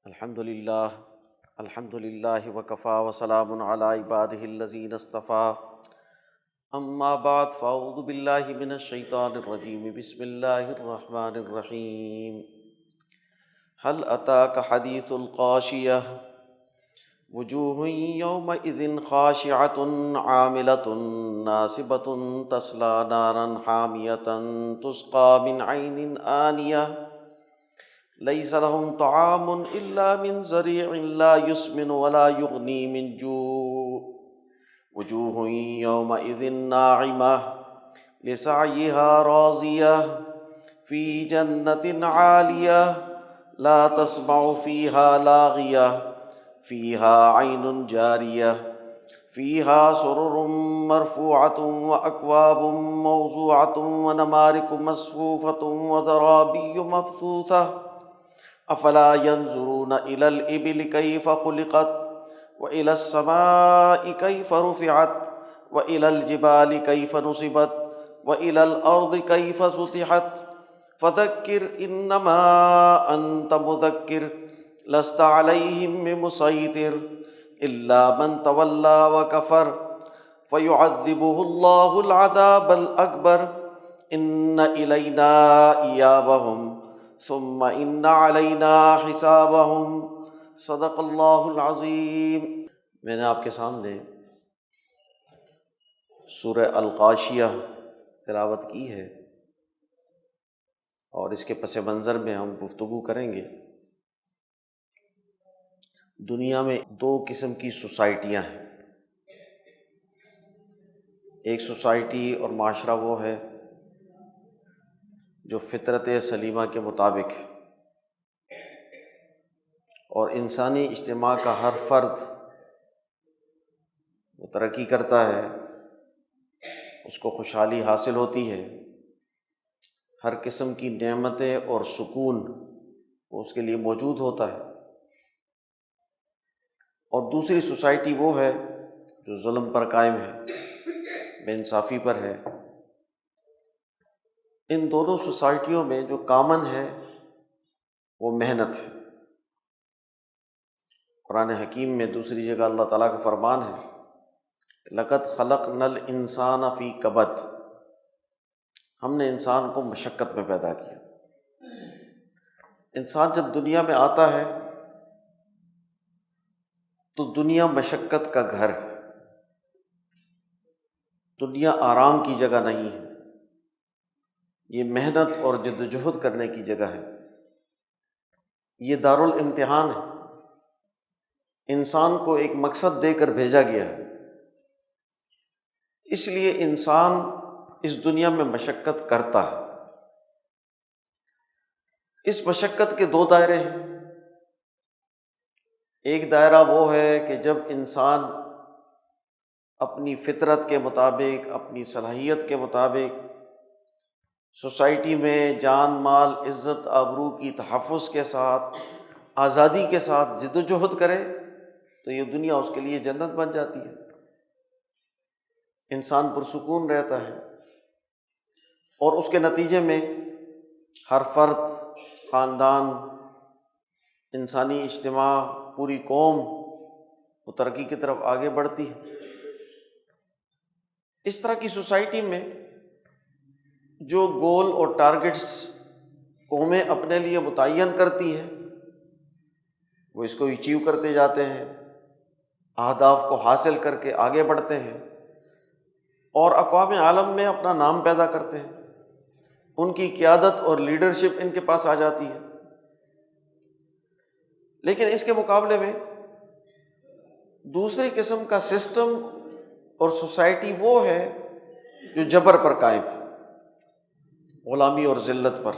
الحمد للہ وکفا وسلام علی عبادہ الذین اصطفیٰ اما بعد فاعوذ باللہ من الشیطان الرجیم بسم اللہ الرحمن الرحیم هل اتاک حدیث الغاشیہ وجوہ یومئذ خاشعۃ عاملۃ ناصبۃ تصلی نارا حامیۃ تسقی من عین آنیہ لیس لهم طعام الا من ضریع لا یسمن ولا یغنی من جوع وجوہ یومئذ ناعمہ لسعیها راضیہ فی جنت عالیہ لا تسمع فیها لاغیہ فیها عین جاریہ فیها سرر مرفوعۃ واکواب موضوعۃ ونمارق مصفوفۃ وزرابی مبثوثہ افلا ينظرون الى الابل كيف خلقت والى السماء كيف رفعت والى الجبال كيف نصبت والى الارض كيف سطحت فذكر انما انت مذكر لست عليهم بمسيطر الا من تولى وكفر فيعذبه الله العذاب الاكبر ان الينا ايابهم ثم ان علینا حسابهم صدق اللہ العظیم۔ میں نے آپ کے سامنے سورہ الغاشیہ تلاوت کی ہے اور اس کے پس منظر میں ہم گفتگو کریں گے۔ دنیا میں دو قسم کی سوسائٹیاں ہیں، ایک سوسائٹی اور معاشرہ وہ ہے جو فطرت سلیمہ کے مطابق ہے اور انسانی اجتماع کا ہر فرد وہ ترقی کرتا ہے، اس کو خوشحالی حاصل ہوتی ہے، ہر قسم کی نعمتیں اور سکون وہ اس کے لیے موجود ہوتا ہے۔ اور دوسری سوسائٹی وہ ہے جو ظلم پر قائم ہے، بے انصافی پر ہے۔ ان دونوں سوسائٹیوں میں جو کامن ہے وہ محنت ہے۔ قرآن حکیم میں دوسری جگہ اللہ تعالیٰ کا فرمان ہے لَقَدْ خَلَقْنَا الْإِنسَانَ فِي كَبَدٍ، ہم نے انسان کو مشقت میں پیدا کیا۔ انسان جب دنیا میں آتا ہے تو دنیا مشقت کا گھر ہے، دنیا آرام کی جگہ نہیں ہے، یہ محنت اور جدوجہد کرنے کی جگہ ہے، یہ دارالامتحان ہے۔ انسان کو ایک مقصد دے کر بھیجا گیا ہے، اس لیے انسان اس دنیا میں مشقت کرتا ہے۔ اس مشقت کے دو دائرے ہیں، ایک دائرہ وہ ہے کہ جب انسان اپنی فطرت کے مطابق، اپنی صلاحیت کے مطابق سوسائٹی میں جان مال عزت آبرو کی تحفظ کے ساتھ، آزادی کے ساتھ جد و جہد کرے تو یہ دنیا اس کے لیے جنت بن جاتی ہے، انسان پرسکون رہتا ہے، اور اس کے نتیجے میں ہر فرد، خاندان، انسانی اجتماع، پوری قوم وہ ترقی کی طرف آگے بڑھتی ہے۔ اس طرح کی سوسائٹی میں جو گول اور ٹارگٹس قومیں اپنے لیے متعین کرتی ہیں وہ اس کو اچیو کرتے جاتے ہیں، اہداف کو حاصل کر کے آگے بڑھتے ہیں اور اقوام عالم میں اپنا نام پیدا کرتے ہیں، ان کی قیادت اور لیڈرشپ ان کے پاس آ جاتی ہے۔ لیکن اس کے مقابلے میں دوسری قسم کا سسٹم اور سوسائٹی وہ ہے جو جبر پر قائم ہے، غلامی اور ذلت پر،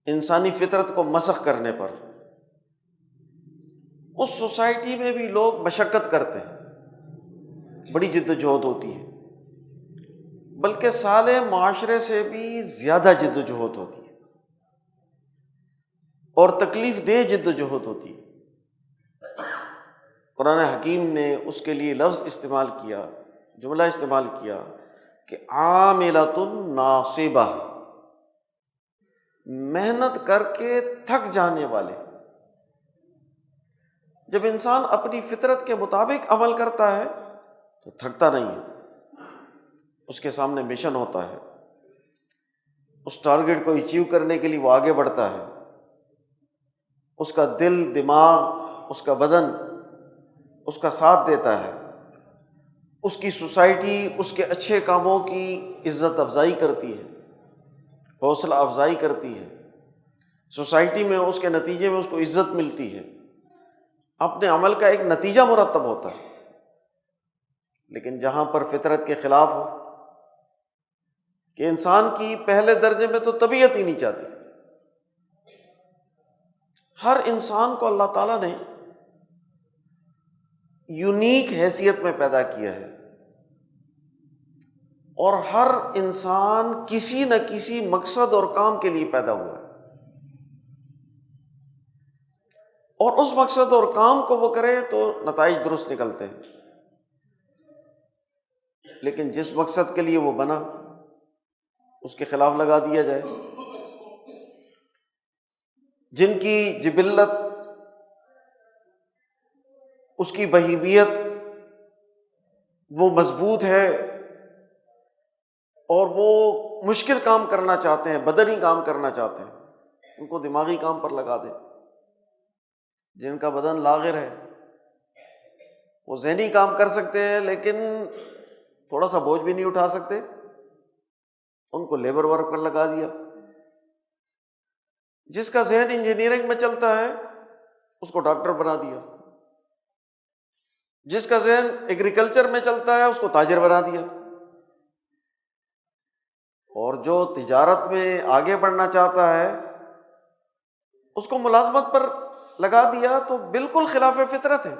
انسانی فطرت کو مسخ کرنے پر۔ اس سوسائٹی میں بھی لوگ مشقت کرتے ہیں، بڑی جد و جہد ہوتی ہے، بلکہ صالح معاشرے سے بھی زیادہ جد و جہد ہوتی ہے اور تکلیف دہ جد و جہد ہوتی ہے۔ قرآن حکیم نے اس کے لیے لفظ استعمال کیا، جملہ استعمال کیا کہ عاملۃ ناصبہ، محنت کر کے تھک جانے والے، جب انسان اپنی فطرت کے مطابق عمل کرتا ہے تو تھکتا نہیں ہے، اس کے سامنے مشن ہوتا ہے، اس ٹارگٹ کو اچیو کرنے کے لیے وہ آگے بڑھتا ہے، اس کا دل، دماغ، اس کا بدن اس کا ساتھ دیتا ہے، اس کی سوسائٹی اس کے اچھے کاموں کی عزت افزائی کرتی ہے، حوصلہ افزائی کرتی ہے، سوسائٹی میں اس کے نتیجے میں اس کو عزت ملتی ہے، اپنے عمل کا ایک نتیجہ مرتب ہوتا ہے۔ لیکن جہاں پر فطرت کے خلاف ہو کہ انسان کی پہلے درجے میں تو طبیعت ہی نہیں چاہتی، ہر انسان کو اللہ تعالیٰ نے یونیک حیثیت میں پیدا کیا ہے، اور ہر انسان کسی نہ کسی مقصد اور کام کے لیے پیدا ہوا ہے، اور اس مقصد اور کام کو وہ کرے تو نتائج درست نکلتے ہیں۔ لیکن جس مقصد کے لیے وہ بنا اس کے خلاف لگا دیا جائے، جن کی جبلت، اس کی بہیمیت وہ مضبوط ہے اور وہ مشکل کام کرنا چاہتے ہیں، بدنی کام کرنا چاہتے ہیں، ان کو دماغی کام پر لگا دیں۔ جن کا بدن لاغر ہے وہ ذہنی کام کر سکتے ہیں لیکن تھوڑا سا بوجھ بھی نہیں اٹھا سکتے، ان کو لیبر ورک پر لگا دیا۔ جس کا ذہن انجینئرنگ میں چلتا ہے اس کو ڈاکٹر بنا دیا، جس کا ذہن ایگریکلچر میں چلتا ہے اس کو تاجر بنا دیا، اور جو تجارت میں آگے بڑھنا چاہتا ہے اس کو ملازمت پر لگا دیا، تو بالکل خلاف فطرت ہے۔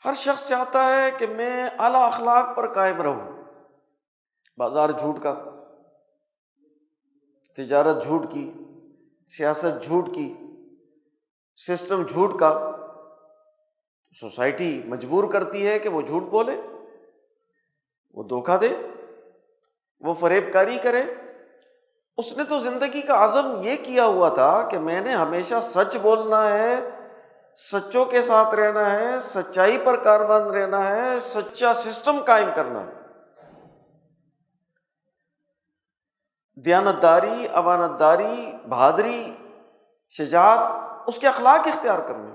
ہر شخص چاہتا ہے کہ میں اعلیٰ اخلاق پر قائم رہوں، بازار جھوٹ کا، تجارت جھوٹ کی، سیاست جھوٹ کی، سسٹم جھوٹ کا، سوسائٹی مجبور کرتی ہے کہ وہ جھوٹ بولے، وہ دھوکہ دے، وہ فریب کاری کرے۔ اس نے تو زندگی کا عزم یہ کیا ہوا تھا کہ میں نے ہمیشہ سچ بولنا ہے، سچوں کے ساتھ رہنا ہے، سچائی پر کاربند رہنا ہے، سچا سسٹم قائم کرنا ہے، دیانتداری، امانتداری، بہادری، شجاعت، اس کے اخلاق اختیار کرنے،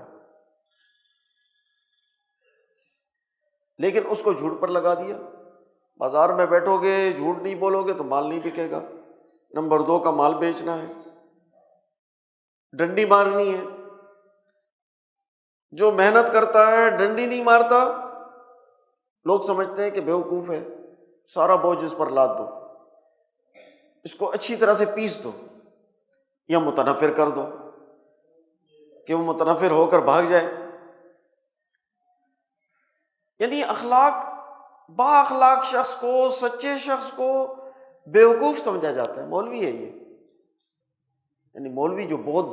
لیکن اس کو جھوٹ پر لگا دیا۔ بازار میں بیٹھو گے، جھوٹ نہیں بولو گے تو مال نہیں بکے گا، نمبر 2 کا مال بیچنا ہے، ڈنڈی مارنی ہے۔ جو محنت کرتا ہے ڈنڈی نہیں مارتا، لوگ سمجھتے ہیں کہ بیوقوف ہے، سارا بوجھ اس پر لاد دو، اس کو اچھی طرح سے پیس دو یا متنفر کر دو کہ وہ متنفر ہو کر بھاگ جائے۔ یعنی اخلاق، با اخلاق شخص کو، سچے شخص کو بیوقوف سمجھا جاتا ہے۔ مولوی ہے یہ، یعنی مولوی جو بہت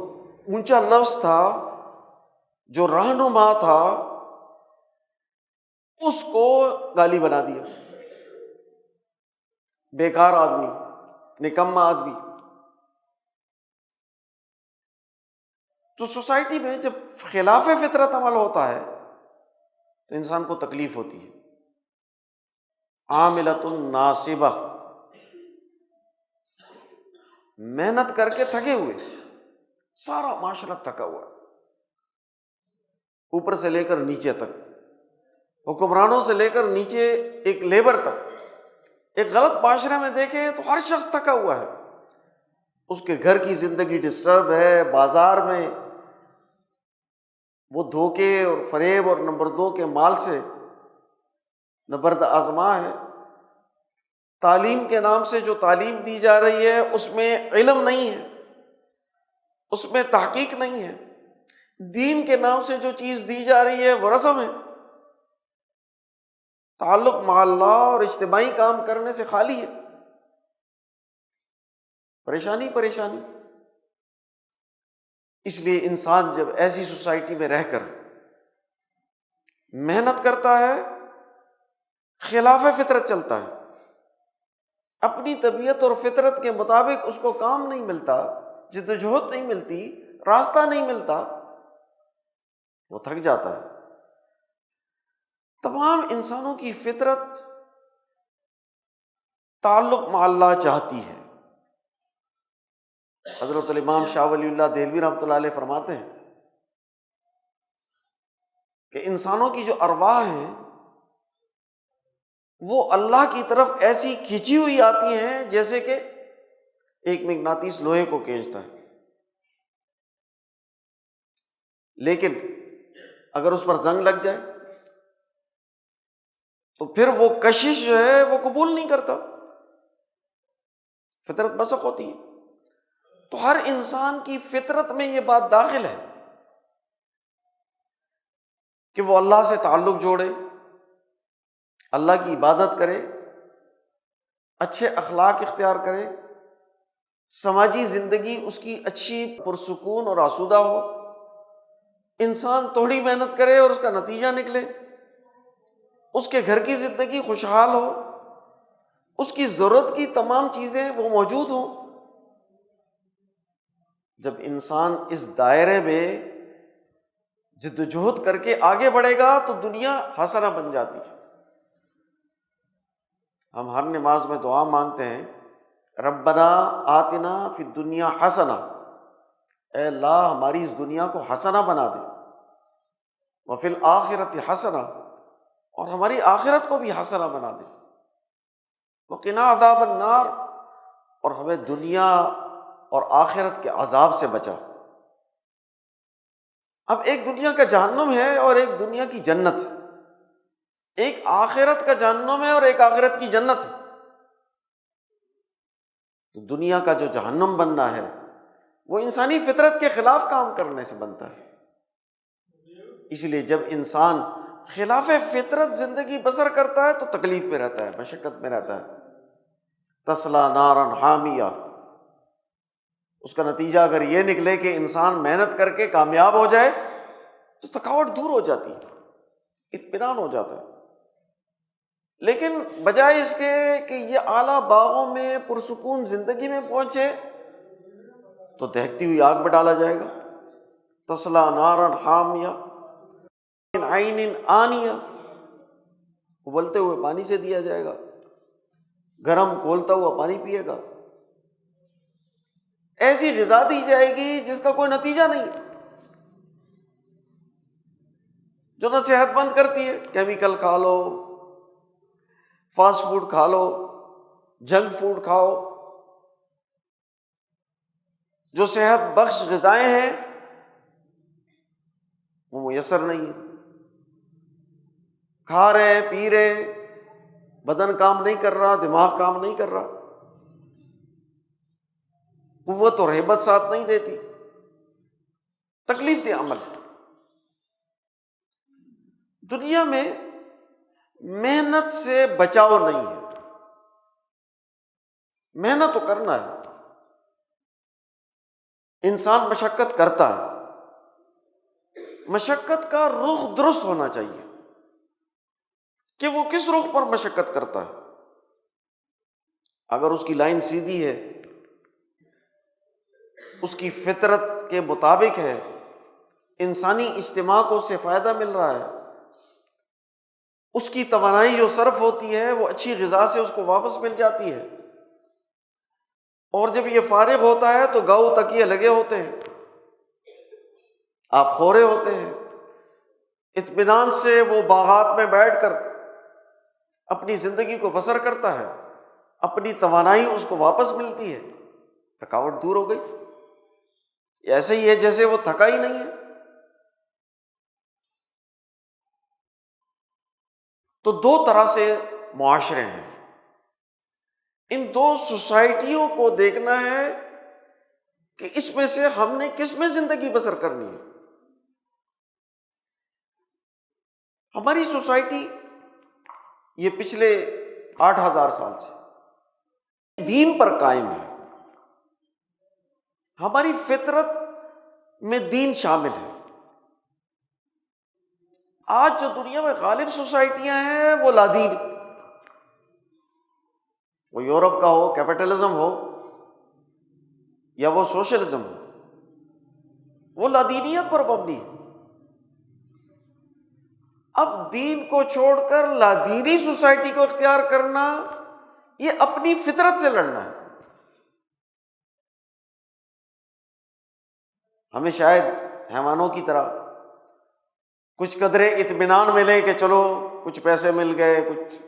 اونچا لفظ تھا، جو رہنما تھا، اس کو گالی بنا دیا، بیکار آدمی، نکما آدمی۔ تو سوسائٹی میں جب خلاف فطرت عمل ہوتا ہے تو انسان کو تکلیف ہوتی ہے۔ عاملۃ ناصبہ، محنت کر کے تھکے ہوئے، سارا معاشرہ تھکا ہوا، اوپر سے لے کر نیچے تک، حکمرانوں سے لے کر نیچے ایک لیبر تک، ایک غلط معاشرے میں دیکھیں تو ہر شخص تھکا ہوا ہے، اس کے گھر کی زندگی ڈسٹرب ہے، بازار میں وہ دھوکے اور فریب اور نمبر 2 کے مال سے نبرد آزما ہے، تعلیم کے نام سے جو تعلیم دی جا رہی ہے اس میں علم نہیں ہے، اس میں تحقیق نہیں ہے، دین کے نام سے جو چیز دی جا رہی ہے وہ رسم ہے، تعلق مع اللہ اور اجتماعی کام کرنے سے خالی ہے، پریشانی پریشانی۔ اس لیے انسان جب ایسی سوسائٹی میں رہ کر محنت کرتا ہے، خلاف فطرت چلتا ہے، اپنی طبیعت اور فطرت کے مطابق اس کو کام نہیں ملتا، جدوجہد نہیں ملتی، راستہ نہیں ملتا، وہ تھک جاتا ہے۔ تمام انسانوں کی فطرت تعلق مع اللہ چاہتی ہے۔ حضرت الامام شاہ ولی اللہ دہلوی رحمۃ اللہ علیہ فرماتے ہیں کہ انسانوں کی جو ارواح ہیں وہ اللہ کی طرف ایسی کھینچی ہوئی آتی ہیں جیسے کہ ایک مغناطیس لوہے کو کھینچتا ہے، لیکن اگر اس پر زنگ لگ جائے تو پھر وہ کشش جو ہے وہ قبول نہیں کرتا، فطرت مسخ ہوتی ہے۔ تو ہر انسان کی فطرت میں یہ بات داخل ہے کہ وہ اللہ سے تعلق جوڑے، اللہ کی عبادت کرے، اچھے اخلاق اختیار کرے، سماجی زندگی اس کی اچھی پرسکون اور آسودہ ہو، انسان تھوڑی محنت کرے اور اس کا نتیجہ نکلے، اس کے گھر کی زندگی خوشحال ہو، اس کی ضرورت کی تمام چیزیں وہ موجود ہوں۔ جب انسان اس دائرے میں جد و جہد کر کے آگے بڑھے گا تو دنیا حسنہ بن جاتی ہے۔ ہم ہر نماز میں دعا مانگتے ہیں، ربنا آتنا فی الدنیا حسنہ، اے اللہ ہماری اس دنیا کو حسنہ بنا دے، وفی الآخرۃ حسنہ، اور ہماری آخرت کو بھی حسنہ بنا دے، وقنا عذاب النار، اور ہمیں دنیا اور آخرت کے عذاب سے بچا۔ اب ایک دنیا کا جہنم ہے اور ایک دنیا کی جنت ہے، ایک آخرت کا جہنم ہے اور ایک آخرت کی جنت ہے۔ تو دنیا کا جو جہنم بننا ہے وہ انسانی فطرت کے خلاف کام کرنے سے بنتا ہے۔ اس لیے جب انسان خلاف فطرت زندگی بسر کرتا ہے تو تکلیف میں رہتا ہے، مشقت میں رہتا ہے۔ تصلی نارا حامیہ، اس کا نتیجہ اگر یہ نکلے کہ انسان محنت کر کے کامیاب ہو جائے تو تھکاوٹ دور ہو جاتی ہے، اطمینان ہو جاتا ہے۔ لیکن بجائے اس کے کہ یہ اعلیٰ باغوں میں پرسکون زندگی میں پہنچے تو دہکتی ہوئی آگ میں ڈالا جائے گا۔ تصلی نارا حامیہ من عین آنیہ، ابلتے ہوئے پانی سے دیا جائے گا، گرم کھولتا ہوا پانی پیے گا، ایسی غذا دی جائے گی جس کا کوئی نتیجہ نہیں، جو نہ صحت مند کرتی ہے۔ کیمیکل کھا لو، فاسٹ فوڈ کھا لو، جنک فوڈ کھاؤ، جو صحت بخش غذائیں ہیں وہ میسر نہیں ہے۔ کھا رہے پی رہے، بدن کام نہیں کر رہا، دماغ کام نہیں کر رہا، قوت اور ہیبت ساتھ نہیں دیتی، تکلیف دہ عمل۔ دنیا میں محنت سے بچاؤ نہیں ہے، محنت تو کرنا ہے، انسان مشقت کرتا ہے، مشقت کا رخ درست ہونا چاہیے کہ وہ کس رخ پر مشقت کرتا ہے۔ اگر اس کی لائن سیدھی ہے، اس کی فطرت کے مطابق ہے، انسانی اجتماع کو اس سے فائدہ مل رہا ہے، اس کی توانائی جو صرف ہوتی ہے وہ اچھی غذا سے اس کو واپس مل جاتی ہے، اور جب یہ فارغ ہوتا ہے تو گاؤ تکیے لگے ہوتے ہیں، آپ خورے ہوتے ہیں، اطمینان سے وہ باغات میں بیٹھ کر اپنی زندگی کو بسر کرتا ہے، اپنی توانائی اس کو واپس ملتی ہے، تھکاوٹ دور ہو گئی۔ ایسے ہی ہے جیسے وہ تھکا ہی نہیں ہے۔ تو دو طرح سے معاشرے ہیں، ان دو سوسائٹیوں کو دیکھنا ہے کہ اس میں سے ہم نے کس میں زندگی بسر کرنی ہے۔ ہماری سوسائٹی یہ پچھلے 8,000 سال سے دین پر قائم ہے، ہماری فطرت میں دین شامل ہے۔ آج جو دنیا میں غالب سوسائٹیاں ہیں وہ لادین، وہ یورپ کا ہو، کیپٹلزم ہو، یا وہ سوشلزم ہو، وہ لادینیت پر مبنی ہے۔ اب دین کو چھوڑ کر لادینی سوسائٹی کو اختیار کرنا، یہ اپنی فطرت سے لڑنا ہے۔ ہمیں شاید حیوانوں کی طرح کچھ قدرے اطمینان ملے کہ چلو کچھ پیسے مل گئے، کچھ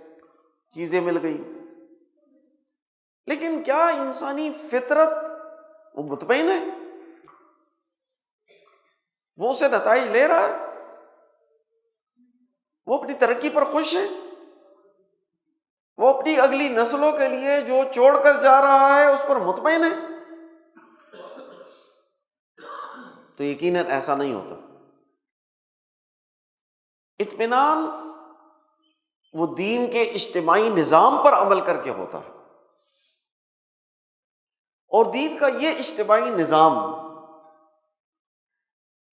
چیزیں مل گئی، لیکن کیا انسانی فطرت وہ مطمئن ہے؟ وہ اسے نتائج لے رہا ہے؟ وہ اپنی ترقی پر خوش ہے؟ وہ اپنی اگلی نسلوں کے لیے جو چھوڑ کر جا رہا ہے اس پر مطمئن ہے؟ تو یقیناً ایسا نہیں ہوتا۔ اطمینان وہ دین کے اجتماعی نظام پر عمل کر کے ہوتا ہے، اور دین کا یہ اجتماعی نظام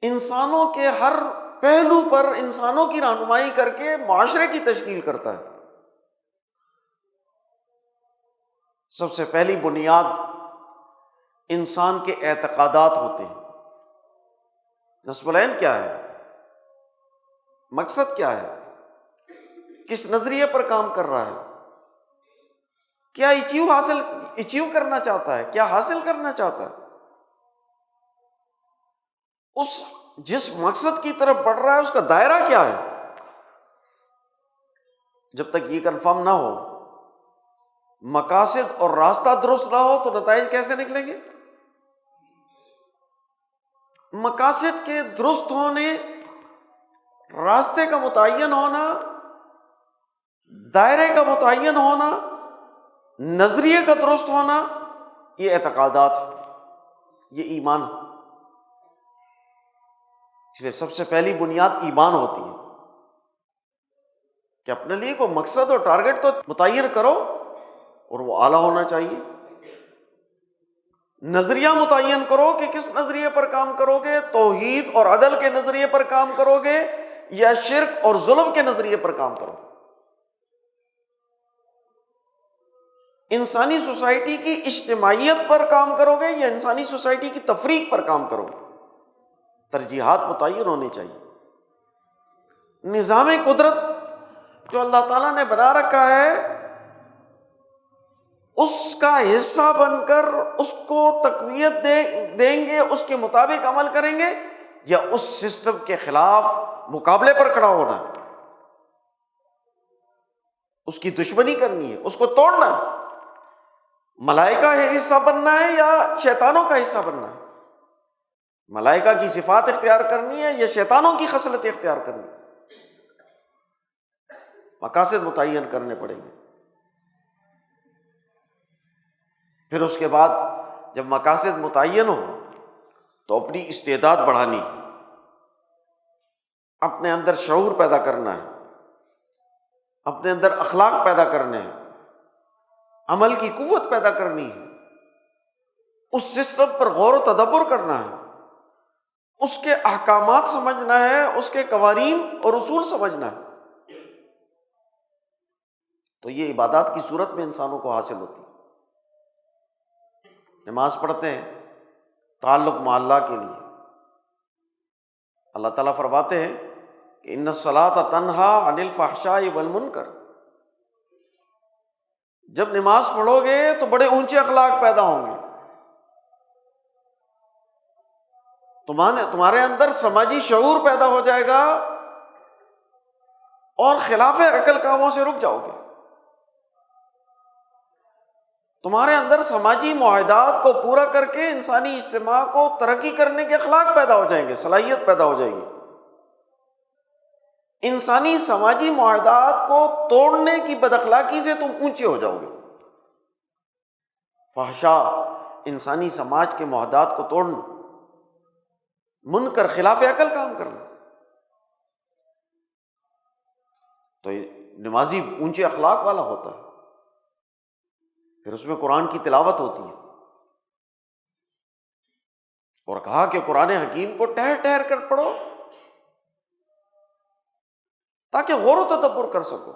انسانوں کے ہر پہلو پر انسانوں کی رہنمائی کر کے معاشرے کی تشکیل کرتا ہے۔ سب سے پہلی بنیاد انسان کے اعتقادات ہوتے ہیں۔ نصب العین کیا ہے؟ مقصد کیا ہے؟ کس نظریے پر کام کر رہا ہے؟ کیا اچیو کرنا چاہتا ہے؟ کیا حاصل کرنا چاہتا ہے؟ جس مقصد کی طرف بڑھ رہا ہے اس کا دائرہ کیا ہے؟ جب تک یہ کنفرم نہ ہو، مقاصد اور راستہ درست نہ ہو، تو نتائج کیسے نکلیں گے؟ مقاصد کے درست ہونے، راستے کا متعین ہونا، دائرے کا متعین ہونا، نظریے کا درست ہونا، یہ اعتقادات، یہ ایمان۔ اس لیے سب سے پہلی بنیاد ایمان ہوتی ہے کہ اپنے لیے کوئی مقصد اور ٹارگٹ تو متعین کرو، اور وہ اعلیٰ ہونا چاہیے۔ نظریہ متعین کرو کہ کس نظریے پر کام کرو گے، توحید اور عدل کے نظریے پر کام کرو گے یا شرک اور ظلم کے نظریے پر کام کرو گے۔ انسانی سوسائٹی کی اجتماعیت پر کام کرو گے یا انسانی سوسائٹی کی تفریق پر کام کرو گے؟ ترجیحات متعین ہونی چاہیے۔ نظام قدرت جو اللہ تعالیٰ نے بنا رکھا ہے، اس کا حصہ بن کر اس کو تقویت دیں گے، اس کے مطابق عمل کریں گے، یا اس سسٹم کے خلاف مقابلے پر کھڑا ہونا ہے، اس کی دشمنی کرنی ہے، اس کو توڑنا ہے؟ ملائکہ کا حصہ بننا ہے یا شیطانوں کا حصہ بننا ہے؟ ملائکہ کی صفات اختیار کرنی ہے یا شیطانوں کی خصلت اختیار کرنی ہے؟ مقاصد متعین کرنے پڑیں گے۔ پھر اس کے بعد جب مقاصد متعین ہو تو اپنی استعداد بڑھانی، اپنے اندر شعور پیدا کرنا ہے، اپنے اندر اخلاق پیدا کرنے ہیں، عمل کی قوت پیدا کرنی ہے، اس سسٹم پر غور و تدبر کرنا ہے، اس کے احکامات سمجھنا ہے، اس کے قوانین اور اصول سمجھنا ہے۔ تو یہ عبادات کی صورت میں انسانوں کو حاصل ہوتی ہے۔ نماز پڑھتے ہیں تعلق مع اللہ کے لیے۔ اللہ تعالیٰ فرماتے ہیں کہ ان الصلاۃ تنہا عن الفحشاء والمنکر۔ جب نماز پڑھو گے تو بڑے اونچے اخلاق پیدا ہوں گے، تمہارے اندر سماجی شعور پیدا ہو جائے گا، اور خلاف عقل کاموں سے رک جاؤ گے۔ تمہارے اندر سماجی معاہدات کو پورا کر کے انسانی اجتماع کو ترقی کرنے کے اخلاق پیدا ہو جائیں گے، صلاحیت پیدا ہو جائے گی۔ انسانی سماجی معاہدات کو توڑنے کی بد اخلاقی سے تم اونچے ہو جاؤ گے۔ فحشاء انسانی سماج کے معاہدات کو توڑنا، منکر خلاف عقل کام کرنا۔ تو نمازی اونچے اخلاق والا ہوتا ہے۔ پھر اس میں قرآن کی تلاوت ہوتی ہے، اور کہا کہ قرآن حکیم کو ٹہر ٹہر کر پڑھو تاکہ غور و تدبر کر سکو۔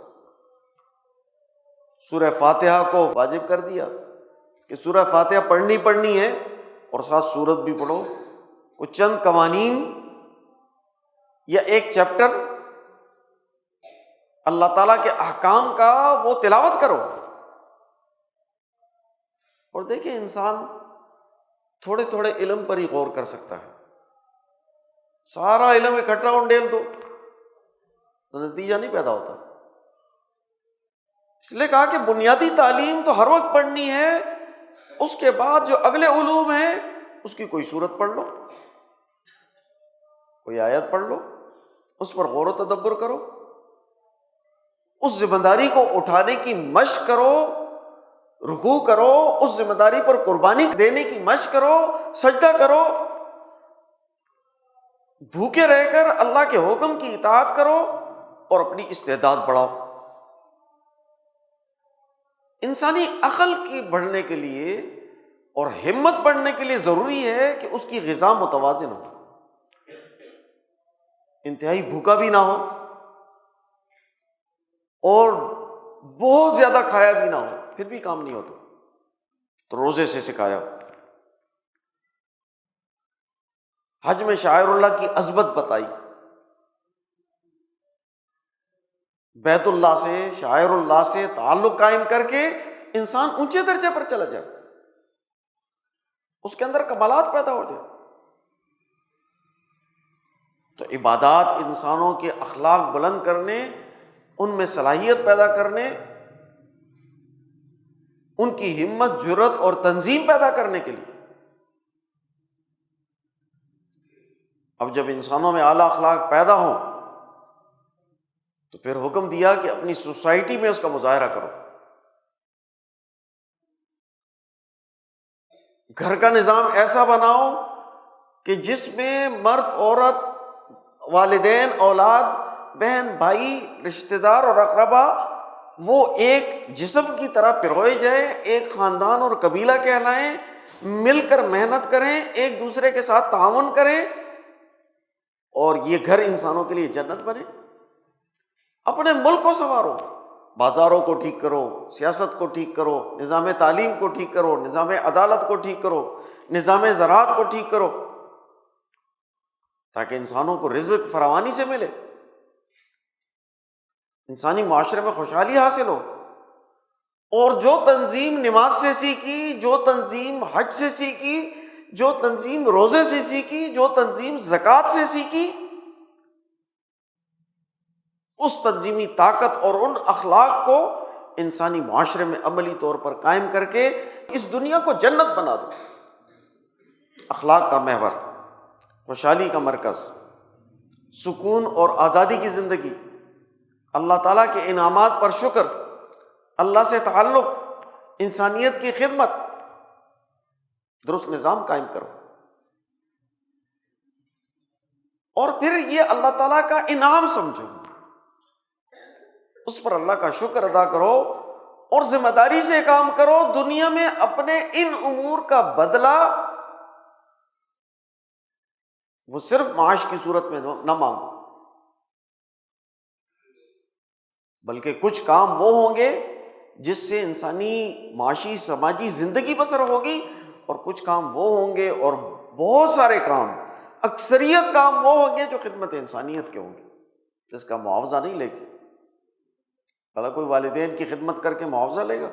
سورہ فاتحہ کو واجب کر دیا کہ سورہ فاتحہ پڑھنی ہے، اور ساتھ سورت بھی پڑھو، کچھ چند قوانین یا ایک چیپٹر اللہ تعالیٰ کے احکام کا وہ تلاوت کرو، اور دیکھیں انسان تھوڑے تھوڑے علم پر ہی غور کر سکتا ہے، سارا علم اکٹھا انڈیل دو تو نتیجہ نہیں پیدا ہوتا۔ اس لیے کہا کہ بنیادی تعلیم تو ہر وقت پڑھنی ہے، اس کے بعد جو اگلے علوم ہیں اس کی کوئی صورت پڑھ لو، کوئی آیت پڑھ لو، اس پر غور و تدبر کرو، اس ذمہ داری کو اٹھانے کی مشق کرو، رکوع کرو، اس ذمہ داری پر قربانی دینے کی مشق کرو، سجدہ کرو، بھوکے رہ کر اللہ کے حکم کی اطاعت کرو اور اپنی استعداد بڑھاؤ۔ انسانی عقل کی بڑھنے کے لیے اور ہمت بڑھنے کے لیے ضروری ہے کہ اس کی غذا متوازن ہو، انتہائی بھوکا بھی نہ ہو اور بہت زیادہ کھایا بھی نہ ہو، پھر بھی کام نہیں ہوتا۔ تو روزے سے سکھایا، حج میں شاعر اللہ کی عظمت بتائی، بیت اللہ سے شاعر اللہ سے تعلق قائم کر کے انسان اونچے درجے پر چلا جائے، اس کے اندر کمالات پیدا ہو جائے۔ تو عبادات انسانوں کے اخلاق بلند کرنے، ان میں صلاحیت پیدا کرنے، ان کی ہمت، جرأت اور تنظیم پیدا کرنے کے لیے۔ اب جب انسانوں میں اعلیٰ اخلاق پیدا ہوں تو پھر حکم دیا کہ اپنی سوسائٹی میں اس کا مظاہرہ کرو، گھر کا نظام ایسا بناؤ کہ جس میں مرد، عورت، والدین، اولاد، بہن، بھائی، رشتہ دار اور اقربا وہ ایک جسم کی طرح پروئے جائیں، ایک خاندان اور قبیلہ کہلائیں، مل کر محنت کریں، ایک دوسرے کے ساتھ تعاون کریں، اور یہ گھر انسانوں کے لیے جنت بنے۔ اپنے ملک کو سنوارو، بازاروں کو ٹھیک کرو، سیاست کو ٹھیک کرو، نظام تعلیم کو ٹھیک کرو، نظام عدالت کو ٹھیک کرو، نظام زراعت کو ٹھیک کرو، تاکہ انسانوں کو رزق فراوانی سے ملے، انسانی معاشرے میں خوشحالی حاصل ہو۔ اور جو تنظیم نماز سے سیکھی، جو تنظیم حج سے سیکھی، جو تنظیم روزے سے سیکھی، جو تنظیم زکوٰۃ سے سیکھی، اس تنظیمی طاقت اور ان اخلاق کو انسانی معاشرے میں عملی طور پر قائم کر کے اس دنیا کو جنت بنا دو۔ اخلاق کا محور، خوشحالی کا مرکز، سکون اور آزادی کی زندگی، اللہ تعالیٰ کے انعامات پر شکر، اللہ سے تعلق، انسانیت کی خدمت، درست نظام قائم کرو۔ اور پھر یہ اللہ تعالیٰ کا انعام سمجھو، اس پر اللہ کا شکر ادا کرو اور ذمہ داری سے کام کرو۔ دنیا میں اپنے ان امور کا بدلہ وہ صرف معاش کی صورت میں نہ مانگو، بلکہ کچھ کام وہ ہوں گے جس سے انسانی معاشی سماجی زندگی بسر ہوگی، اور کچھ کام وہ ہوں گے، اور بہت سارے کام، اکثریت کام وہ ہوں گے جو خدمت انسانیت کے ہوں گے، جس کا معاوضہ نہیں لے گی۔ بھلا کوئی والدین کی خدمت کر کے معاوضہ لے گا؟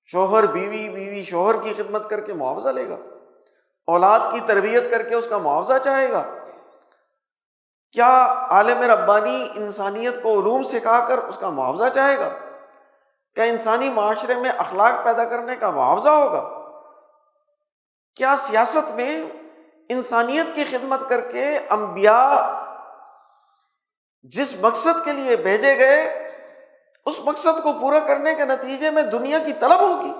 شوہر بیوی، بیوی شوہر کی خدمت کر کے معاوضہ لے گا؟ اولاد کی تربیت کر کے اس کا معاوضہ چاہے گا؟ کیا عالم ربانی انسانیت کو علوم سکھا کر اس کا معاوضہ چاہے گا؟ کیا انسانی معاشرے میں اخلاق پیدا کرنے کا معاوضہ ہوگا؟ کیا سیاست میں انسانیت کی خدمت کر کے انبیاء جس مقصد کے لیے بھیجے گئے اس مقصد کو پورا کرنے کے نتیجے میں دنیا کی طلب ہوگی؟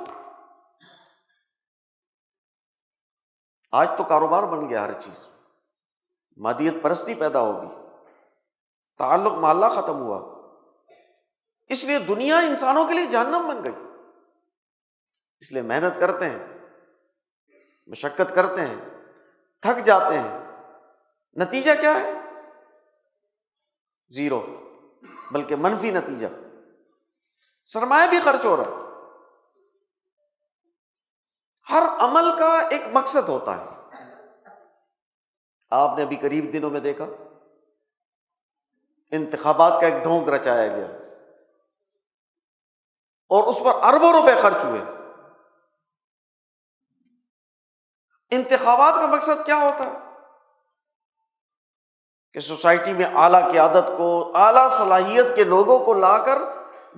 آج تو کاروبار بن گیا، ہر چیز مادیت پرستی پیدا ہوگی، تعلق محلہ ختم ہوا، اس لیے دنیا انسانوں کے لیے جہنم بن گئی۔ اس لیے محنت کرتے ہیں، مشقت کرتے ہیں، تھک جاتے ہیں، نتیجہ کیا ہے؟ زیرو، بلکہ منفی نتیجہ، سرمایہ بھی خرچ ہو رہا ہے۔ ہر عمل کا ایک مقصد ہوتا ہے، آپ نے ابھی قریب دنوں میں دیکھا انتخابات کا ایک ڈھونگ رچایا گیا اور اس پر اربوں روپے خرچ ہوئے۔ انتخابات کا مقصد کیا ہوتا ہے کہ سوسائٹی میں اعلیٰ قیادت کو، اعلیٰ صلاحیت کے لوگوں کو لا کر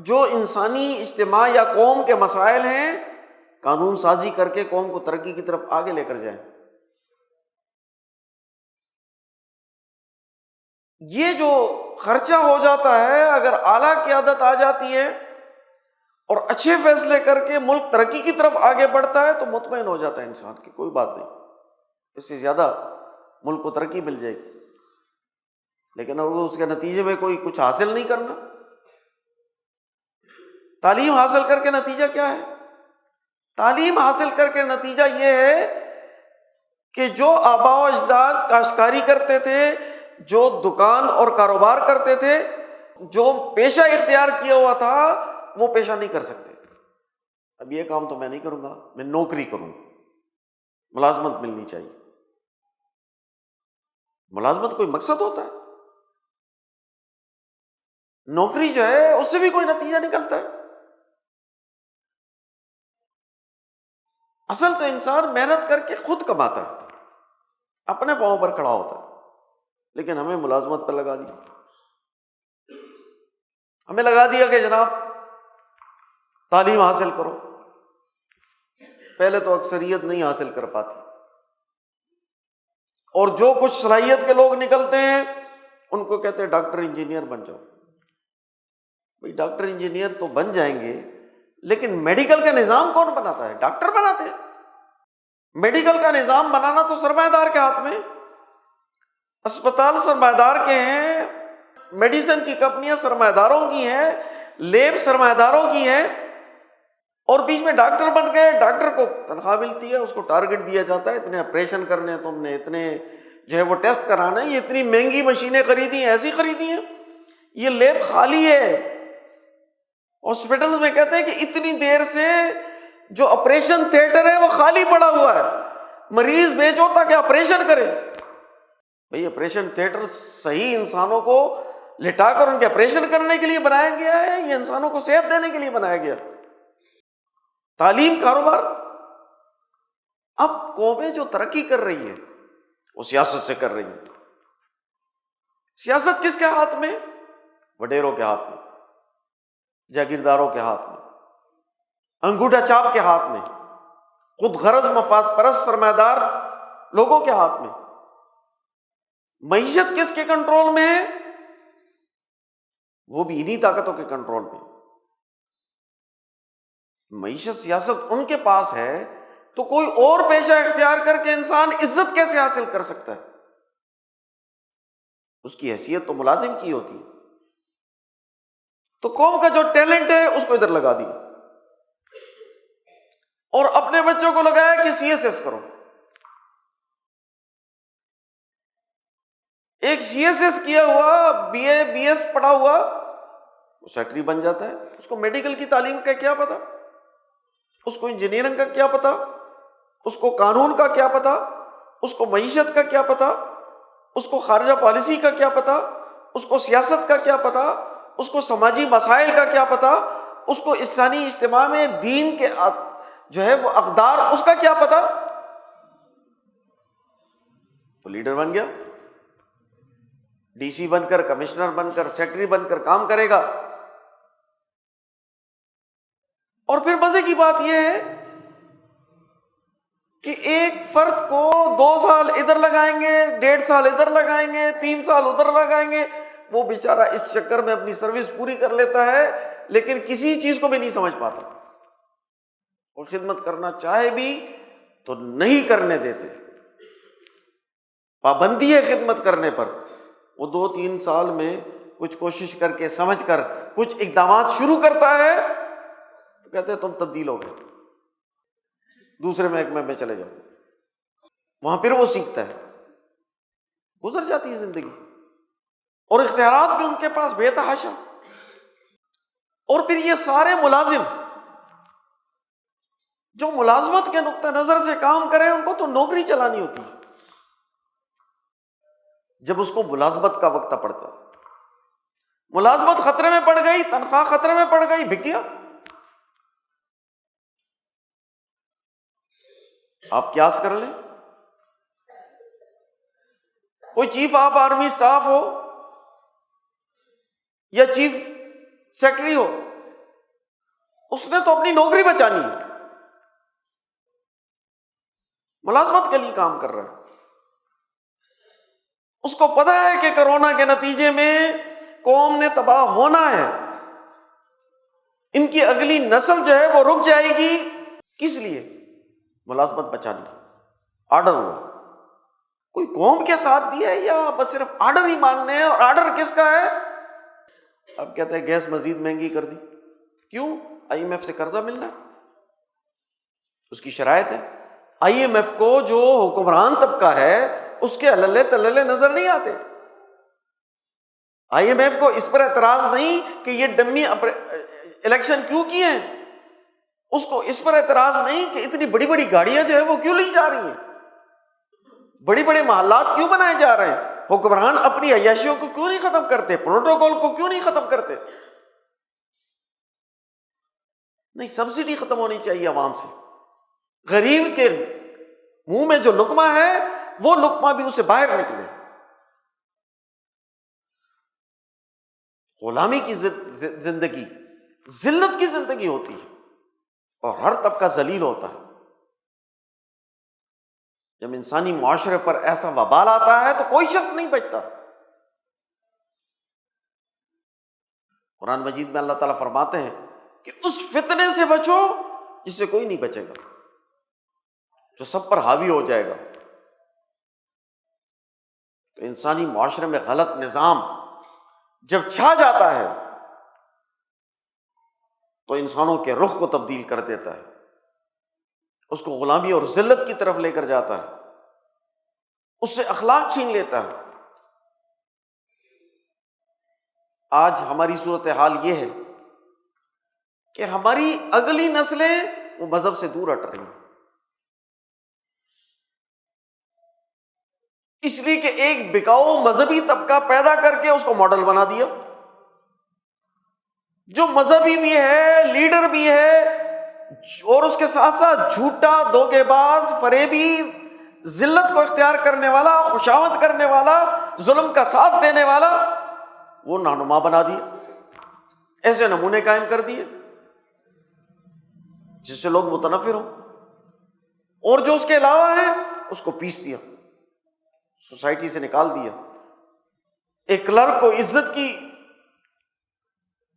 جو انسانی اجتماع یا قوم کے مسائل ہیں قانون سازی کر کے قوم کو ترقی کی طرف آگے لے کر جائیں۔ یہ جو خرچہ ہو جاتا ہے، اگر اعلیٰ قیادت آ جاتی ہے اور اچھے فیصلے کر کے ملک ترقی کی طرف آگے بڑھتا ہے تو مطمئن ہو جاتا ہے انسان کی کوئی بات نہیں، اس سے زیادہ ملک کو ترقی مل جائے گی۔ لیکن اگر اس کے نتیجے میں کوئی کچھ حاصل نہیں کرنا، تعلیم حاصل کر کے نتیجہ کیا ہے؟ تعلیم حاصل کر کے نتیجہ یہ ہے کہ جو آباء و اجداد کاشتکاری کرتے تھے، جو دکان اور کاروبار کرتے تھے، جو پیشہ اختیار کیا ہوا تھا، وہ پیشہ نہیں کر سکتے۔ اب یہ کام تو میں نہیں کروں گا، میں نوکری کروں گا، ملازمت ملنی چاہیے۔ ملازمت کوئی مقصد ہوتا ہے؟ نوکری جو ہے اس سے بھی کوئی نتیجہ نکلتا ہے؟ اصل تو انسان محنت کر کے خود کماتا ہے، اپنے پاؤں پر کھڑا ہوتا ہے، لیکن ہمیں ملازمت پر لگا دیا، ہمیں لگا دیا کہ جناب تعلیم حاصل کرو۔ پہلے تو اکثریت نہیں حاصل کر پاتی، اور جو کچھ صلاحیت کے لوگ نکلتے ہیں ان کو کہتے ہیں ڈاکٹر انجینئر بن جاؤ۔ بھئی ڈاکٹر انجینئر تو بن جائیں گے، لیکن میڈیکل کا نظام کون بناتا ہے؟ ڈاکٹر بناتے ہیں۔ میڈیکل کا نظام بنانا تو سرمایہ دار کے ہاتھ میں، اسپتال سرمایہ دار کے ہیں، میڈیسن کی کمپنیاں سرمایہ داروں کی ہیں، لیب سرمایہ داروں کی ہیں، اور بیچ میں ڈاکٹر بن گئے۔ ڈاکٹر کو تنخواہ ملتی ہے، اس کو ٹارگٹ دیا جاتا ہے، اتنے آپریشن کرنے ہیں تم نے، اتنے جو ہے وہ ٹیسٹ کرانا ہے، یہ اتنی مہنگی مشینیں خریدی ہیں، ایسی خریدی ہیں، یہ لیب خالی ہے۔ ہاسپٹلز میں کہتے ہیں کہ اتنی دیر سے جو آپریشن تھیٹر ہے وہ خالی پڑا ہوا ہے، مریض بھیجو تاکہ آپریشن کرے۔ بھئی آپریشن تھیٹر صحیح انسانوں کو لٹا کر ان کے آپریشن کرنے کے لیے بنایا گیا ہے، یہ انسانوں کو صحت دینے کے لیے بنایا گیا؟ تعلیم، کاروبار۔ اب قومیں جو ترقی کر رہی ہے وہ سیاست سے کر رہی ہے۔ سیاست کس کے ہاتھ میں؟ وڈیروں کے ہاتھ میں، جاگیرداروں کے ہاتھ میں، انگوٹھا چاپ کے ہاتھ میں، خود غرض مفاد پرست سرمایہ دار لوگوں کے ہاتھ میں۔ معیشت کس کے کنٹرول میں ہے؟ وہ بھی انہی طاقتوں کے کنٹرول میں۔ معیشت، سیاست ان کے پاس ہے تو کوئی اور پیشہ اختیار کر کے انسان عزت کیسے حاصل کر سکتا ہے؟ اس کی حیثیت تو ملازم کی ہوتی ہے۔ تو قوم کا جو ٹیلنٹ ہے اس کو ادھر لگا دیا، اور اپنے بچوں کو لگایا کہ سی ایس ایس کرو۔ ایک سی ایس ایس کیا ہوا، بی اے بی ایس پڑھا ہوا، وہ سیکٹری بن جاتا ہے، اس کو میڈیکل کی تعلیم کا کیا پتا، اس کو انجینئرنگ کا کیا پتا، اس کو قانون کا کیا پتا، اس کو معیشت کا کیا پتا، اس کو خارجہ پالیسی کا کیا پتا، اس کو سیاست کا کیا پتا، اس کو سماجی مسائل کا کیا پتا، اس کو انسانی اجتماع میں دین کے جو ہے وہ اقدار اس کا کیا پتا؟ وہ لیڈر بن گیا، ڈی سی بن کر، کمشنر بن کر، سیکرٹری بن کر کام کرے گا۔ اور پھر مزے کی بات یہ ہے کہ ایک فرد کو 2 سال ادھر لگائیں گے، 1.5 سال ادھر لگائیں گے، 3 سال ادھر لگائیں گے، وہ بیچارہ اس چکر میں اپنی سروس پوری کر لیتا ہے، لیکن کسی چیز کو بھی نہیں سمجھ پاتا۔ وہ خدمت کرنا چاہے بھی تو نہیں کرنے دیتے، پابندی ہے خدمت کرنے پر۔ وہ 2-3 سال میں کچھ کوشش کر کے سمجھ کر کچھ اقدامات شروع کرتا ہے تو کہتے ہیں تم تبدیل ہو گئے، دوسرے محکمے میں چلے جاؤ، وہاں پھر وہ سیکھتا ہے، گزر جاتی ہے زندگی، اور اختیارات بھی ان کے پاس بے تحاشا۔ اور پھر یہ سارے ملازم جو ملازمت کے نقطہ نظر سے کام کریں، ان کو تو نوکری چلانی ہوتی ہے۔ جب اس کو ملازمت کا وقت پڑتا تھا، ملازمت خطرے میں پڑ گئی، تنخواہ خطرے میں پڑ گئی، بک گیا۔ آپ قیاس کر لیں، کوئی چیف آف آرمی اسٹاف ہو یا چیف سیکرٹری ہو، اس نے تو اپنی نوکری بچانی ہے، ملازمت کے لیے کام کر رہا ہے۔ اس کو پتا ہے کہ کرونا کے نتیجے میں قوم نے تباہ ہونا ہے، ان کی اگلی نسل جو ہے وہ رک جائے گی، کس لیے؟ ملازمت بچانی، آرڈر ہوا۔ کوئی قوم کے ساتھ بھی ہے یا بس صرف آرڈر ہی ماننے ہیں؟ اور آرڈر کس کا ہے؟ اب کہتے ہیں گیس مزید مہنگی کر دی، کیوں؟ IMF سے قرضہ ملنا ہے، اس کی شرائط ہے۔ IMF کو جو حکمران طبقہ ہے اس کے اللے تللے نظر نہیں آتے۔ IMF کو اس پر اعتراض نہیں کہ یہ ڈمی الیکشن کیوں کیے ہیں، اس کو اس پر اعتراض نہیں کہ اتنی بڑی بڑی گاڑیاں جو ہے وہ کیوں لی جا رہی ہیں، بڑی بڑے محلات کیوں بنائے جا رہے ہیں، حکمران اپنی عیاشیوں کو کیوں نہیں ختم کرتے، پروٹوکول کو کیوں نہیں ختم کرتے؟ نہیں، سبسڈی ختم ہونی چاہیے عوام سے، غریب کے منہ میں جو لقمہ ہے وہ لقمہ بھی اسے باہر نکلے۔ غلامی کی زندگی ذلت کی زندگی ہوتی ہے اور ہر طبقہ ذلیل ہوتا ہے۔ جب انسانی معاشرے پر ایسا وبال آتا ہے تو کوئی شخص نہیں بچتا۔ قرآن مجید میں اللہ تعالیٰ فرماتے ہیں کہ اس فتنے سے بچو جس سے کوئی نہیں بچے گا، جو سب پر حاوی ہو جائے گا۔ تو انسانی معاشرے میں غلط نظام جب چھا جاتا ہے تو انسانوں کے رخ کو تبدیل کر دیتا ہے، اس کو غلامی اور ذلت کی طرف لے کر جاتا ہے، اس سے اخلاق چھین لیتا ہے۔ آج ہماری صورتحال یہ ہے کہ ہماری اگلی نسلیں وہ مذہب سے دور ہٹ رہی ہیں، اس لیے کہ ایک بکاؤ مذہبی طبقہ پیدا کر کے اس کو ماڈل بنا دیا، جو مذہبی بھی ہے، لیڈر بھی ہے، اور اس کے ساتھ ساتھ جھوٹا، دھوکے باز، فریبی، ذلت کو اختیار کرنے والا، خوشامد کرنے والا، ظلم کا ساتھ دینے والا، وہ رہنما بنا دیے، ایسے نمونے قائم کر دیے جس سے لوگ متنفر ہوں، اور جو اس کے علاوہ ہے اس کو پیس دیا، سوسائٹی سے نکال دیا۔ ایک کلرک کو عزت کی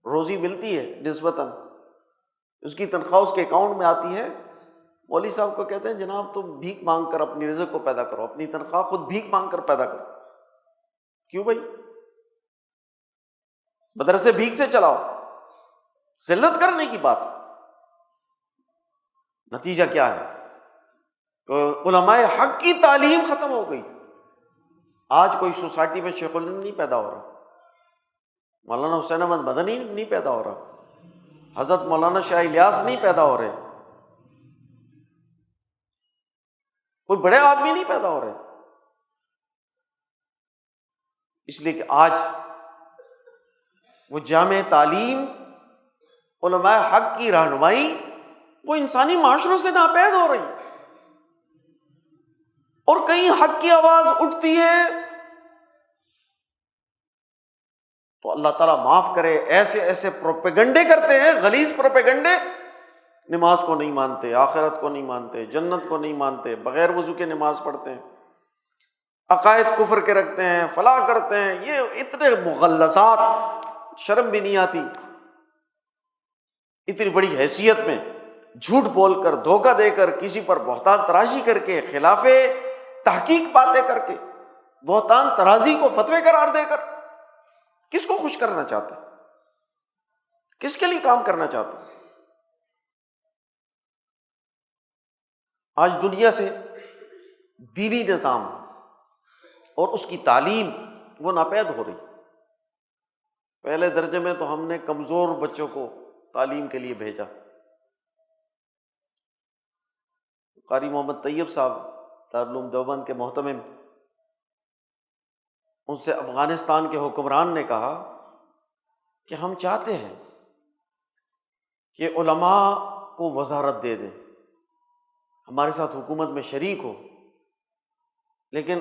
روزی ملتی ہے نسبتاً، اس کی تنخواہ اس کے اکاؤنٹ میں آتی ہے، مولوی صاحب کو کہتے ہیں جناب تم بھیک مانگ کر اپنی رزق کو پیدا کرو، اپنی تنخواہ خود بھیک مانگ کر پیدا کرو۔ کیوں بھائی؟ مدرسے بھیک سے چلاؤ، ذلت کرنے کی بات۔ نتیجہ کیا ہے کہ علماء حق کی تعلیم ختم ہو گئی۔ آج کوئی سوسائٹی میں شیخ الہند نہیں پیدا ہو رہا، مولانا حسین احمد مدنی نہیں پیدا ہو رہا، حضرت مولانا شاہ الیاس نہیں پیدا ہو رہے، کوئی بڑے آدمی نہیں پیدا ہو رہے، اس لیے کہ آج وہ جامع تعلیم، علماء حق کی رہنمائی وہ انسانی معاشروں سے ناپید ہو رہی، اور کہیں حق کی آواز اٹھتی ہے تو اللہ تعالیٰ معاف کرے ایسے ایسے پروپیگنڈے کرتے ہیں، غلیظ پروپیگنڈے، نماز کو نہیں مانتے، آخرت کو نہیں مانتے، جنت کو نہیں مانتے، بغیر وضو کے نماز پڑھتے ہیں، عقائد کفر کے رکھتے ہیں، فلاں کرتے ہیں، یہ اتنے مغلظات، شرم بھی نہیں آتی اتنی بڑی حیثیت میں جھوٹ بول کر، دھوکہ دے کر، کسی پر بہتان تراشی کر کے، خلاف تحقیق باتیں کر کے، بہتان ترازی کو فتوے قرار دے کر، کس کو خوش کرنا چاہتے، کس کے لیے کام کرنا چاہتے؟ آج دنیا سے دینی نظام اور اس کی تعلیم وہ ناپید ہو رہی۔ پہلے درجے میں تو ہم نے کمزور بچوں کو تعلیم کے لیے بھیجا۔ قاری محمد طیب صاحب دارالعلوم دیوبند کے محتمم، ان سے افغانستان کے حکمران نے کہا کہ ہم چاہتے ہیں کہ علماء کو وزارت دے دیں، ہمارے ساتھ حکومت میں شریک ہو، لیکن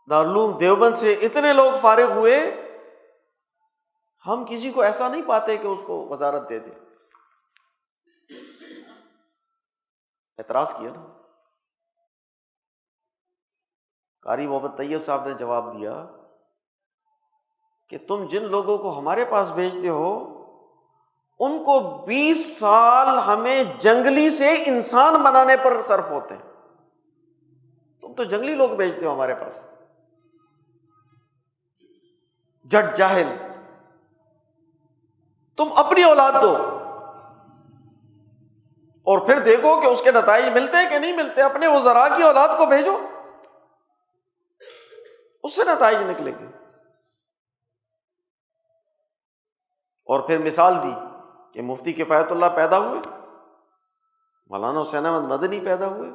دارالعلوم دیوبند سے اتنے لوگ فارغ ہوئے، ہم کسی کو ایسا نہیں پاتے کہ اس کو وزارت دے دیں۔ اعتراض کیا نا۔ قاری محمد طیب صاحب نے جواب دیا کہ تم جن لوگوں کو ہمارے پاس بھیجتے ہو ان کو 20 سال ہمیں جنگلی سے انسان بنانے پر صرف ہوتے ہیں، تم تو جنگلی لوگ بھیجتے ہو ہمارے پاس، جٹ جاہل۔ تم اپنی اولاد دو اور پھر دیکھو کہ اس کے نتائج ملتے ہیں کہ نہیں ملتے، اپنے وزراء کی اولاد کو بھیجو، اس سے نتائج نکلیں گے۔ اور پھر مثال دی کہ مفتی کفایت اللہ پیدا ہوئے، مولانا حسین احمد مدنی پیدا ہوئے،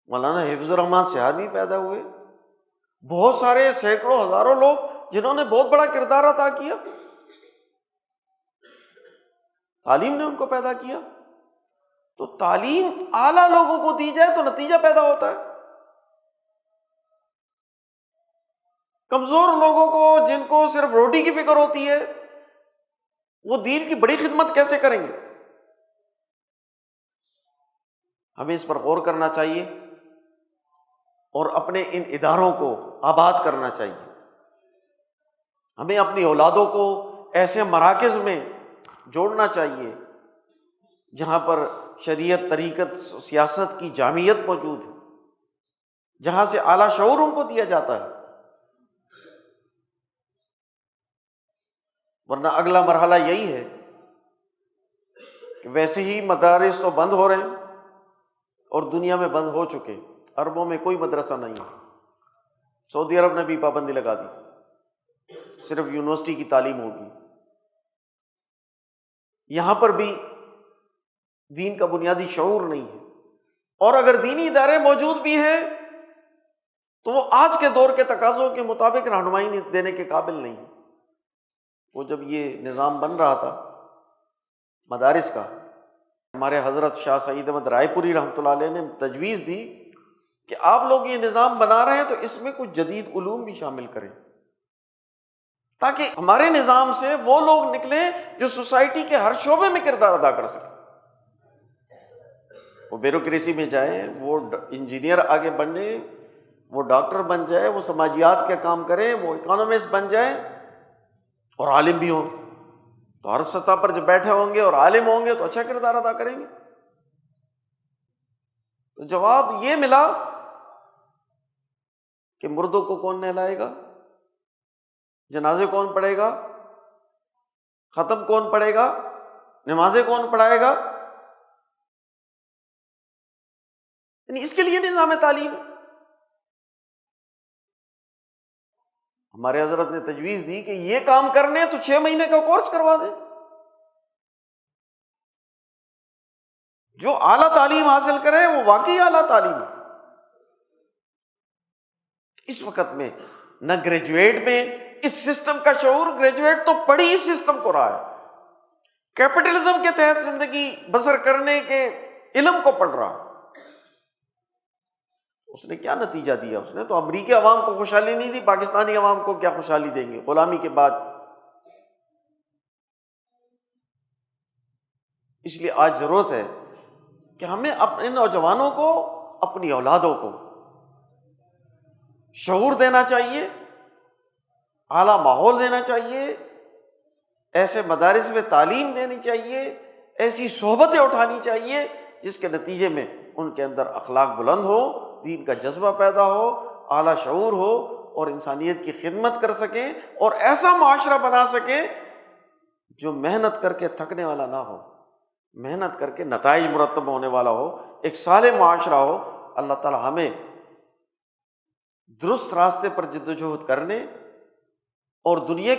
مولانا حفظ الرحمان سہاروی پیدا ہوئے، بہت سارے سینکڑوں ہزاروں لوگ جنہوں نے بہت بڑا کردار ادا کیا، تعلیم نے ان کو پیدا کیا۔ تو تعلیم اعلیٰ لوگوں کو دی جائے تو نتیجہ پیدا ہوتا ہے۔ کمزور لوگوں کو، جن کو صرف روٹی کی فکر ہوتی ہے، وہ دین کی بڑی خدمت کیسے کریں گے؟ ہمیں اس پر غور کرنا چاہیے اور اپنے ان اداروں کو آباد کرنا چاہیے۔ ہمیں اپنی اولادوں کو ایسے مراکز میں جوڑنا چاہیے جہاں پر شریعت، طریقت، سیاست کی جامعیت موجود ہے، جہاں سے اعلیٰ شعور ان کو دیا جاتا ہے۔ ورنہ اگلا مرحلہ یہی ہے کہ ویسے ہی مدارس تو بند ہو رہے ہیں اور دنیا میں بند ہو چکے، عربوں میں کوئی مدرسہ نہیں ہے، سعودی عرب نے بھی پابندی لگا دی، صرف یونیورسٹی کی تعلیم ہوگی۔ یہاں پر بھی دین کا بنیادی شعور نہیں ہے، اور اگر دینی ادارے موجود بھی ہیں تو وہ آج کے دور کے تقاضوں کے مطابق رہنمائی دینے کے قابل نہیں۔ وہ جب یہ نظام بن رہا تھا مدارس کا، ہمارے حضرت شاہ سعید احمد رائے پوری رحمۃ اللہ علیہ نے تجویز دی کہ آپ لوگ یہ نظام بنا رہے ہیں تو اس میں کچھ جدید علوم بھی شامل کریں، تاکہ ہمارے نظام سے وہ لوگ نکلیں جو سوسائٹی کے ہر شعبے میں کردار ادا کر سکیں۔ وہ بیوروکریسی میں جائیں، وہ انجینئر آگے بنے، وہ ڈاکٹر بن جائے، وہ سماجیات کے کام کریں، وہ اکانومسٹ بن جائیں، اور عالم بھی ہوں تو ہر سطح پر جب بیٹھے ہوں گے اور عالم ہوں گے تو اچھا کردار ادا کریں گے۔ تو جواب یہ ملا کہ مردوں کو کون نہلائے گا، جنازے کون پڑھے گا، ختم کون پڑھے گا، نمازیں کون پڑھائے گا، یعنی اس کے لیے نظام تعلیم ہے۔ ہمارے حضرت نے تجویز دی کہ یہ کام کرنے تو 6 مہینے کا کورس کروا دیں۔ جو اعلیٰ تعلیم حاصل کرے وہ واقعی اعلیٰ تعلیم ہے۔ اس وقت میں نہ گریجویٹ میں اس سسٹم کا شعور، گریجویٹ تو پڑھی اس سسٹم کو رہا ہے، کیپٹلزم کے تحت زندگی بسر کرنے کے علم کو پڑھ رہا ہے۔ اس نے کیا نتیجہ دیا؟ اس نے تو امریکی عوام کو خوشحالی نہیں دی، پاکستانی عوام کو کیا خوشحالی دیں گے غلامی کے بعد؟ اس لیے آج ضرورت ہے کہ ہمیں اپنے نوجوانوں کو، اپنی اولادوں کو شعور دینا چاہیے، اعلیٰ ماحول دینا چاہیے، ایسے مدارس میں تعلیم دینی چاہیے، ایسی صحبتیں اٹھانی چاہیے جس کے نتیجے میں ان کے اندر اخلاق بلند ہو، دین کا جذبہ پیدا ہو، اعلیٰ شعور ہو، اور انسانیت کی خدمت کر سکیں، اور ایسا معاشرہ بنا سکیں جو محنت کر کے تھکنے والا نہ ہو، محنت کر کے نتائج مرتب ہونے والا ہو، ایک صالح معاشرہ ہو۔ اللہ تعالی ہمیں درست راستے پر جد و جہد کرنے اور دنیا کی